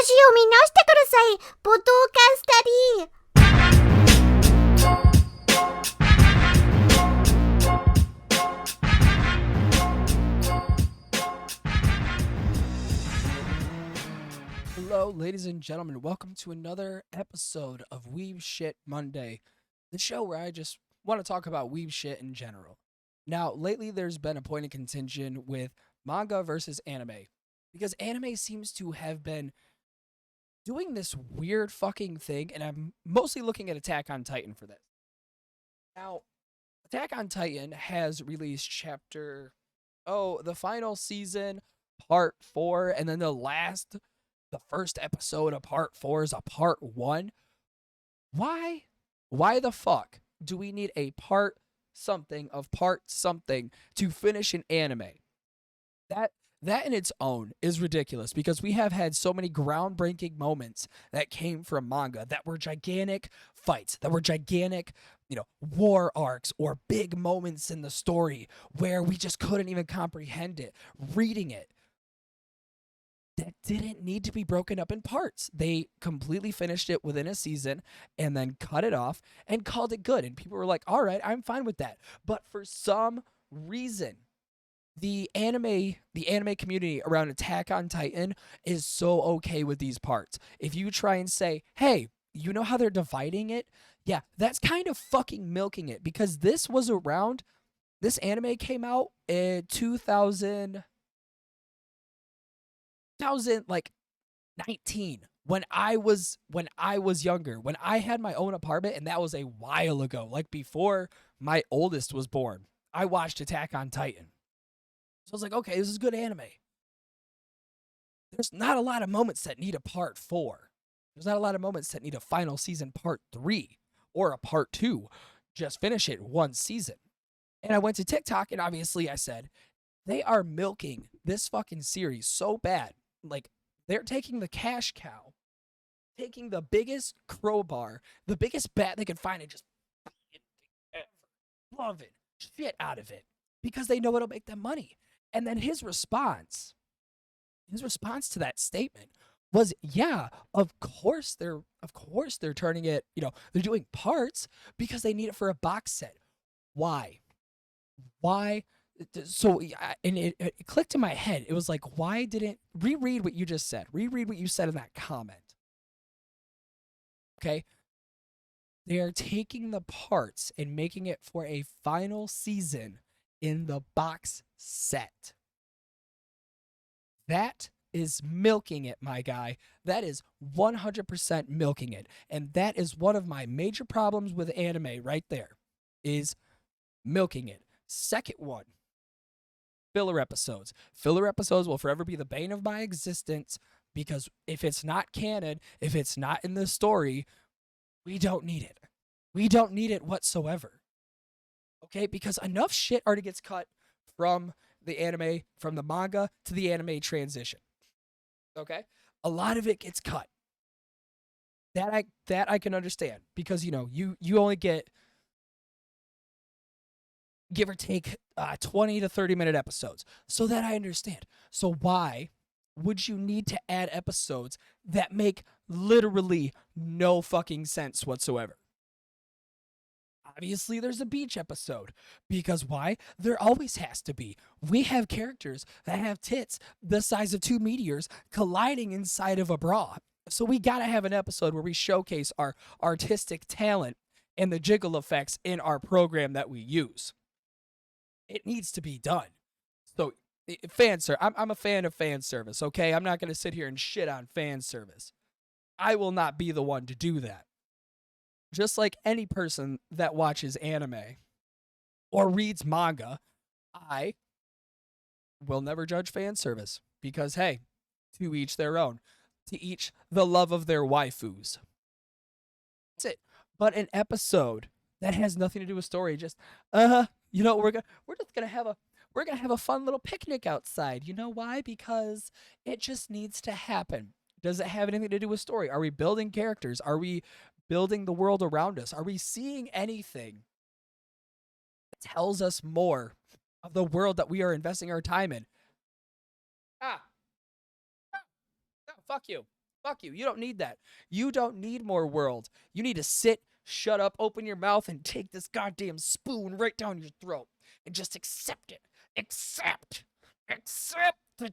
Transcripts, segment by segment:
話を見直してください。ポッドキャスタディ。Hello, ladies and gentlemen. Welcome to another episode of Weeb Shit Monday, the show where I just want to talk about weeb shit in general. Now, lately there's been a point of contention with manga versus anime, because anime seems to have been doing this weird fucking thing, and I'm mostly looking at Attack on Titan for this. Now, Attack on Titan has released the final season, part 4, and then the first episode of part 4 is a part 1. Why the fuck do we need a part something of part something to finish an anime? That in its own is ridiculous, because we have had so many groundbreaking moments that came from manga that were gigantic fights, that were gigantic, war arcs or big moments in the story where we just couldn't even comprehend it reading it. That didn't need to be broken up in parts. They completely finished it within a season and then cut it off and called it good. And people were like, all right, I'm fine with that. But for some reason, the anime community around Attack on Titan is so okay with these parts. If you try and say, hey, you know how they're dividing it? Yeah, that's kind of fucking milking it, because this anime came out in 2019, when I was younger, when I had my own apartment, and that was a while ago, like before my oldest was born. I watched Attack on Titan. So I was like, okay, this is good anime. There's not a lot of moments that need a part 4. There's not a lot of moments that need a final season part 3 or a part 2. Just finish it one season. And I went to TikTok, and obviously I said, they are milking this fucking series so bad. Like, they're taking the cash cow, taking the biggest crowbar, the biggest bat they could find, and just loving shit out of it, because they know it'll make them money. And then his response to that statement was, yeah, of course they're turning it, they're doing parts because they need it for a box set. Why? So, and it clicked in my head. It was like, why didn't reread what you just said? Reread what you said in that comment. Okay? They are taking the parts and making it for a final season in the box set. That is milking it, my guy. That is 100% milking it. And that is one of my major problems with anime right there, is milking it. Second one, filler episodes. Filler episodes will forever be the bane of my existence, because if it's not canon, if it's not in the story, we don't need it. We don't need it whatsoever. Okay? Because enough shit already gets cut from the anime, from the manga to the anime transition. Okay? A lot of it gets cut. That I can understand, because you only get, give or take, 20 to 30 minute episodes. So that I understand. So why would you need to add episodes that make literally no fucking sense whatsoever? Obviously, there's a beach episode. Because why? There always has to be. We have characters that have tits the size of 2 meteors colliding inside of a bra. So we gotta have an episode where we showcase our artistic talent and the jiggle effects in our program that we use. It needs to be done. So, I'm a fan of fan service, okay? I'm not going to sit here and shit on fan service. I will not be the one to do that. Just like any person that watches anime or reads manga, I will never judge fan service, because, hey, to each their own. To each the love of their waifus. That's it. But an episode that has nothing to do with story, just, we're just gonna have a fun little picnic outside. You know why? Because it just needs to happen. Does it have anything to do with story? Are we building characters? Are we building the world around us? Are we seeing anything that tells us more of the world that we are investing our time in? Fuck you. Fuck you. You don't need that. You don't need more world. You need to sit, shut up, open your mouth, and take this goddamn spoon right down your throat and just accept it. Accept. Accept the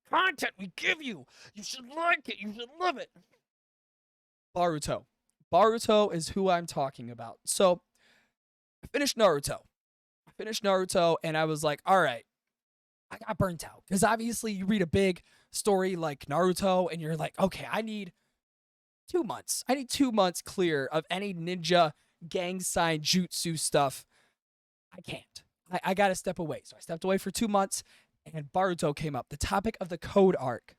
content we give you. You should like it. You should love it. Boruto. Boruto is who I'm talking about. So, I finished Naruto, and I was like, all right, I got burnt out. Because obviously, you read a big story like Naruto, and you're like, okay, I need 2 months. I need 2 months clear of any ninja gang sign jutsu stuff. I can't. I got to step away. So I stepped away for 2 months, and Boruto came up. The topic of the code arc.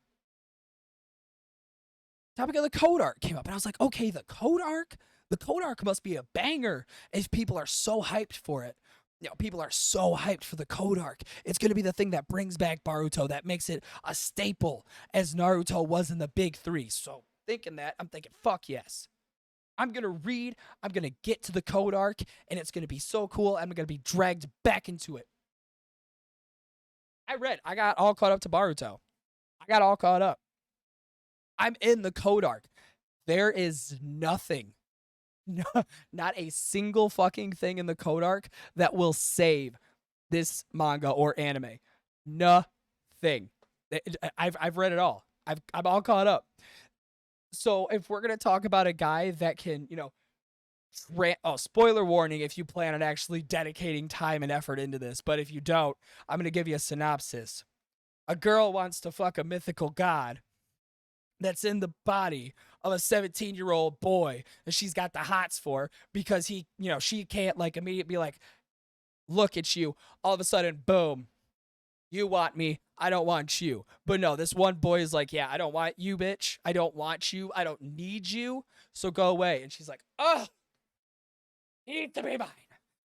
Topic of the code arc came up, and I was like, okay, the code arc? The code arc must be a banger if people are so hyped for it. You know, people are so hyped for the code arc. It's going to be the thing that brings back Boruto, that makes it a staple as Naruto was in the big three. So thinking that, I'm thinking, fuck yes. I'm going to read, I'm going to get to the code arc, and it's going to be so cool. I'm going to be dragged back into it. I got all caught up to Boruto. I got all caught up. I'm in the code arc. There is nothing, not a single fucking thing in the code arc that will save this manga or anime. Nothing. I've read it all. I'm all caught up. So if we're gonna talk about a guy that can, spoiler warning if you plan on actually dedicating time and effort into this, but if you don't, I'm gonna give you a synopsis. A girl wants to fuck a mythical god that's in the body of a 17-year-old boy that she's got the hots for because she can't immediately be like, look at you. All of a sudden, boom, you want me. I don't want you. But no, this one boy is like, yeah, I don't want you, bitch. I don't want you. I don't need you. So go away. And she's like, oh, he needs to be mine.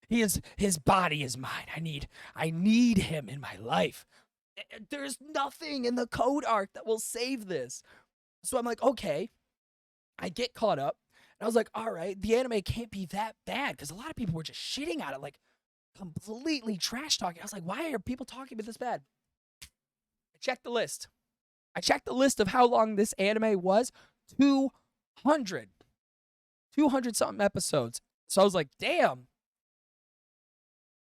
His body is mine. I need him in my life. There's nothing in the code arc that will save this. So I'm like, okay, I get caught up. And I was like, all right, the anime can't be that bad because a lot of people were just shitting on it, like completely trash talking. I was like, why are people talking about this bad? I checked the list. Of how long this anime was. 200 something episodes. So I was like, damn.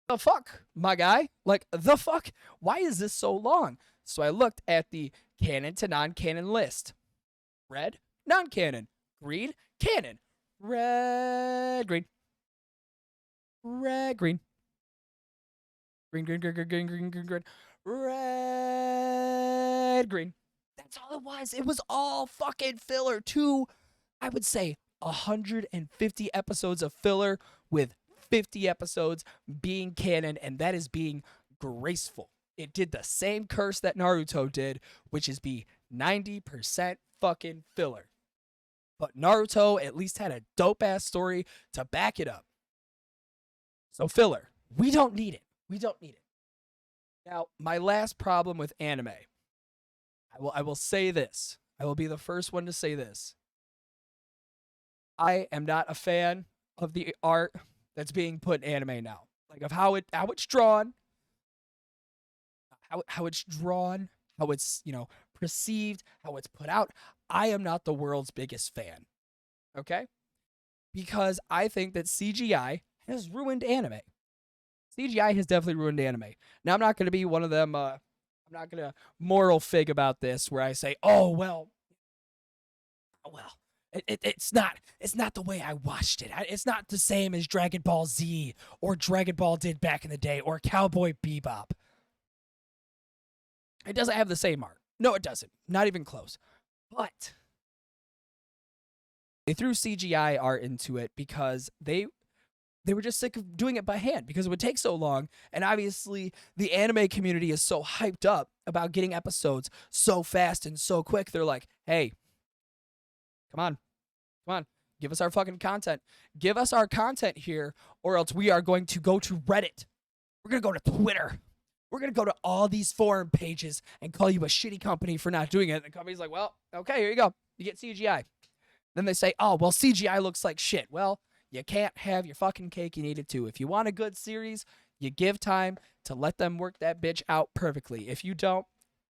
The fuck, my guy? Like, the fuck? Why is this so long? So I looked at the canon to non-canon list. Red, non-canon. Green, canon. Red, green. Red, green. Green. Red, green. That's all it was. It was all fucking filler. I would say 150 episodes of filler with 50 episodes being canon, and that is being graceful. It did the same curse that Naruto did, which is be 90% fucking filler. But Naruto at least had a dope-ass story to back it up. So filler, we don't need it. Now, my last problem with anime, I will say this. I will be the first one to say this. I am not a fan of the art that's being put in anime now. Like of how it's drawn, how it's perceived, how it's put out. I am not the world's biggest fan. Okay? Because I think that CGI has ruined anime. CGI has definitely ruined anime. Now, I'm not going to be one of them, I'm not going to moral fig about this where I say, oh, well, it's not the way I watched it. It's not the same as Dragon Ball Z or Dragon Ball did back in the day or Cowboy Bebop. It doesn't have the same art. No, it doesn't. Not even close. But they threw CGI art into it because they were just sick of doing it by hand because it would take so long. And obviously, the anime community is so hyped up about getting episodes so fast and so quick. They're like, hey, come on, give us our fucking content. Give us our content here, or else we are going to go to Reddit. We're going to go to Twitter. We're going to go to all these forum pages and call you a shitty company for not doing it. And the company's like, well, okay, here you go. You get CGI. Then they say, oh, well, CGI looks like shit. Well, you can't have your fucking cake. You need it too. If you want a good series, you give time to let them work that bitch out perfectly. If you don't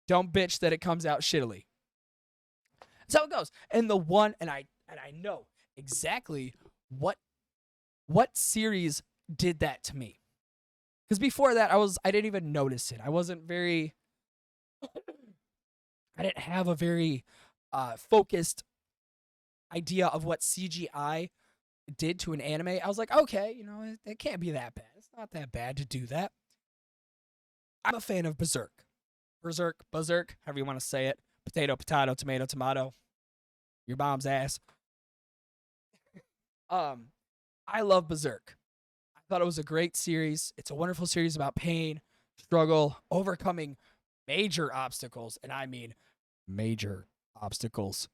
bitch that it comes out shittily. That's how it goes. And I know exactly what series did that to me. Because before that, I didn't even notice it. I didn't have a very focused idea of what CGI did to an anime. I was like, okay, it can't be that bad. It's not that bad to do that. I'm a fan of Berserk. Berserk, however you want to say it. Potato, potato, tomato, tomato. Your mom's ass. I love Berserk. I thought it was a great series. It's a wonderful series about pain, struggle, overcoming major obstacles, and I mean major obstacles.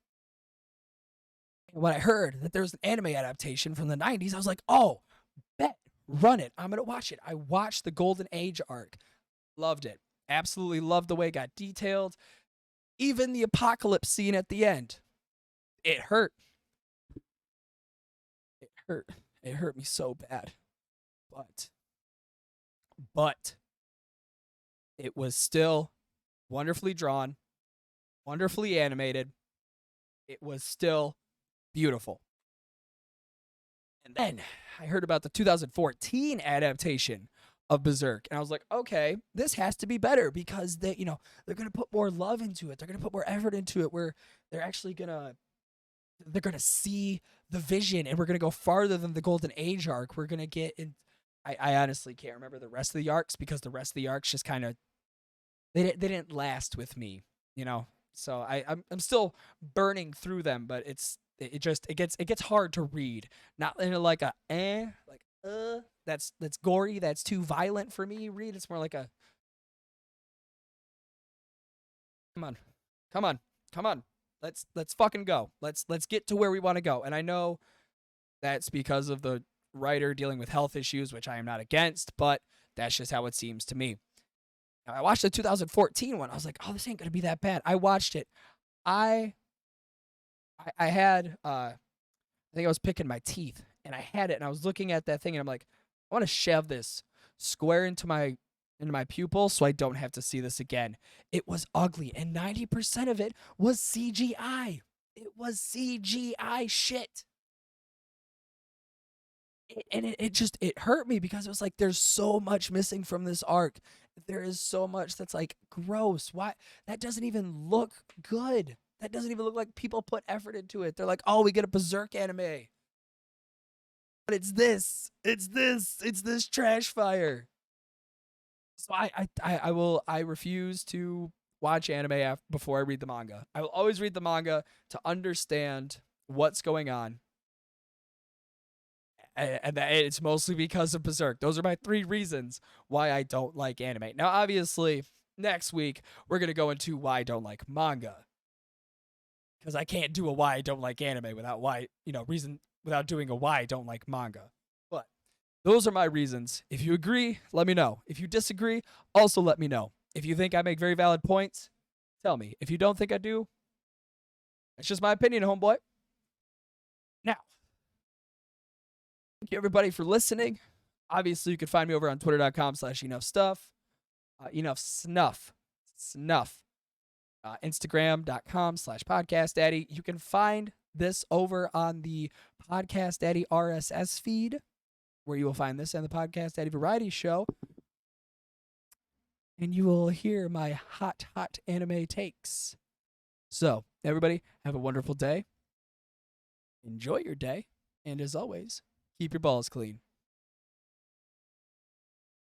And when I heard that there was an anime adaptation from the 90s, I was like, oh, bet, run it. I'm going to watch it. I watched the Golden Age arc. Loved it. Absolutely loved the way it got detailed. Even the apocalypse scene at the end. It hurt. It hurt. It hurt me so bad. But it was still wonderfully drawn, wonderfully animated. It was still beautiful. And then I heard about the 2014 adaptation of Berserk, and I was like, okay, this has to be better because they're going to put more love into it. They're going to put more effort into it where they're actually going to see the vision, and we're going to go farther than the Golden Age arc. We're going to get in. I honestly can't remember the rest of the arcs because the rest of the arcs just kind of they didn't last with me, So I'm still burning through them, but it gets hard to read. Not in like that's gory, that's too violent for me. Read it's more like a come on. Let's fucking go. Let's get to where we want to go. And I know that's because of the writer dealing with health issues, which I am not against, but that's just how it seems to me. Now, I watched the 2014 one. I was like, oh, this ain't gonna be that bad. I watched it. I had I think I was picking my teeth and I had it and I was looking at that thing and I'm like, I want to shove this square into my pupil so I don't have to see this again. It was ugly and 90% of it was CGI. It was CGI shit. It hurt me because it was like there's so much missing from this arc. There is so much that's like gross. Why that doesn't even look good. That doesn't even look like people put effort into it. They're like, oh, we get a Berserk anime. But it's this trash fire. So I refuse to watch anime before I read the manga. I will always read the manga to understand what's going on. And it's mostly because of Berserk. Those are my 3 reasons why I don't like anime. Now, obviously, next week, we're going to go into why I don't like manga. Because I can't do a why I don't like anime without doing a why I don't like manga. But those are my reasons. If you agree, let me know. If you disagree, also let me know. If you think I make very valid points, tell me. If you don't think I do, it's just my opinion, homeboy. Now, thank you everybody for listening. Obviously, you can find me over on twitter.com/enoughstuff. Snuff. Instagram.com/PodcastDaddy. You can find this over on the PodcastDaddy RSS feed, where you will find this and the PodcastDaddy Variety Show. And you will hear my hot anime takes. So, everybody, have a wonderful day. Enjoy your day. And as always, keep your balls clean.